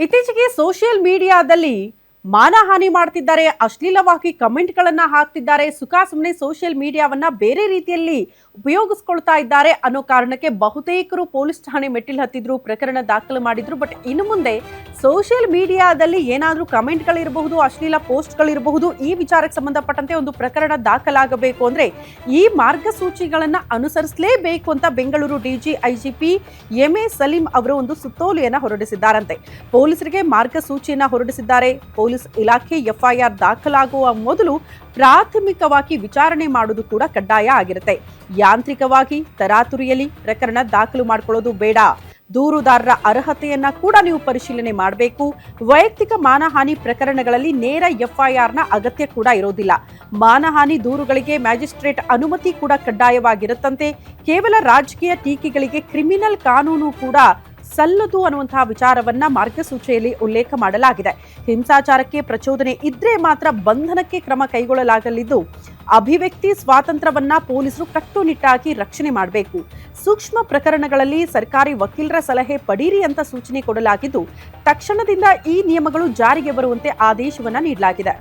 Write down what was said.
ಇತ್ತೀಚೆಗೆ ಸೋಷಿಯಲ್ ಮೀಡಿಯಾದಲ್ಲಿ ಮಾನಹಾನಿ ಮಾಡ್ತಿದ್ದಾರೆ, ಅಶ್ಲೀಲವಾಗಿ ಕಮೆಂಟ್ಗಳನ್ನ ಹಾಕ್ತಿದ್ದಾರೆ, ಸುಮ್ಮನೆ ಸೋಷಿಯಲ್ ಮೀಡಿಯಾವನ್ನ ಬೇರೆ ರೀತಿಯಲ್ಲಿ ಉಪಯೋಗಿಸ್ಕೊಳ್ತಾ ಇದ್ದಾರೆ ಅನ್ನೋ ಕಾರಣಕ್ಕೆ ಬಹುತೇಕರು ಪೊಲೀಸ್ ಠಾಣೆ ಮೆಟ್ಟಿಲು ಹತ್ತಿದ್ರು, ಪ್ರಕರಣ ದಾಖಲು ಮಾಡಿದ್ರು. ಬಟ್ ಇನ್ನು ಮುಂದೆ ಸೋಷಿಯಲ್ ಮೀಡಿಯಾದಲ್ಲಿ ಏನಾದರೂ ಕಮೆಂಟ್ಗಳಿರಬಹುದು, ಅಶ್ಲೀಲ ಪೋಸ್ಟ್ಗಳಿರಬಹುದು, ಈ ವಿಚಾರಕ್ಕೆ ಸಂಬಂಧಪಟ್ಟಂತೆ ಒಂದು ಪ್ರಕರಣ ದಾಖಲಾಗಬೇಕು ಅಂದ್ರೆ ಈ ಮಾರ್ಗಸೂಚಿಗಳನ್ನ ಅನುಸರಿಸಲೇಬೇಕು ಅಂತ ಬೆಂಗಳೂರು ಐಜಿಪಿ ಎಂ.ಎ. ಸಲೀಂ ಅವರು ಒಂದು ಸುತ್ತೋಲೆಯನ್ನ ಹೊರಡಿಸಿದ್ದಾರಂತೆ. ಪೊಲೀಸರಿಗೆ ಮಾರ್ಗಸೂಚಿಯನ್ನ ಹೊರಡಿಸಿದ್ದಾರೆ. ಪೊಲೀಸ್ ಇಲಾಖೆ ಎಫ್ಐಆರ್ ದಾಖಲಾಗುವ ಮೊದಲು ಪ್ರಾಥಮಿಕವಾಗಿ ವಿಚಾರಣೆ ಮಾಡುವುದು ಕೂಡ ಕಡ್ಡಾಯ ಆಗಿರುತ್ತೆ. ಯಾಂತ್ರಿಕವಾಗಿ ತರಾತುರಿಯಲ್ಲಿ ಪ್ರಕರಣ ದಾಖಲು ಮಾಡಿಕೊಳ್ಳೋದು ಬೇಡ. ದೂರುದಾರರ ಅರ್ಹತೆಯನ್ನ ಕೂಡ ನೀವು ಪರಿಶೀಲನೆ ಮಾಡಬೇಕು. ವೈಯಕ್ತಿಕ ಮಾನಹಾನಿ ಪ್ರಕರಣಗಳಲ್ಲಿ ನೇರ ಎಫ್ಐಆರ್ನ ಅಗತ್ಯ ಕೂಡ ಇರೋದಿಲ್ಲ. ಮಾನಹಾನಿ ದೂರುಗಳಿಗೆ ಮ್ಯಾಜಿಸ್ಟ್ರೇಟ್ ಅನುಮತಿ ಕೂಡ ಕಡ್ಡಾಯವಾಗಿರುತ್ತಂತೆ. ಕೇವಲ ರಾಜಕೀಯ ಟೀಕೆಗಳಿಗೆ ಕ್ರಿಮಿನಲ್ ಕಾನೂನು ಕೂಡ ಸಲ್ಲದು ಅನ್ನುವಂತಹ ವಿಚಾರವನ್ನ ಮಾರ್ಗಸೂಚಿಯಲ್ಲಿ ಉಲ್ಲೇಖ ಮಾಡಲಾಗಿದೆ. ಹಿಂಸಾಚಾರಕ್ಕೆ ಪ್ರಚೋದನೆ ಇದ್ರೆ ಮಾತ್ರ ಬಂಧನಕ್ಕೆ ಕ್ರಮ ಕೈಗೊಳ್ಳಲಾಗಲಿದ್ದು, ಅಭಿವ್ಯಕ್ತಿ ಸ್ವಾತಂತ್ರ್ಯವನ್ನ ಪೊಲೀಸರು ಕಟ್ಟುನಿಟ್ಟಾಗಿ ರಕ್ಷಣೆ ಮಾಡಬೇಕು. ಸೂಕ್ಷ್ಮ ಪ್ರಕರಣಗಳಲ್ಲಿ ಸರ್ಕಾರಿ ವಕೀಲರ ಸಲಹೆ ಪಡೀರಿ ಅಂತ ಸೂಚನೆ ಕೊಡಲಾಗಿದ್ದು, ತಕ್ಷಣದಿಂದ ಈ ನಿಯಮಗಳು ಜಾರಿಗೆ ಬರುವಂತೆ ಆದೇಶವನ್ನ ನೀಡಲಾಗಿದೆ.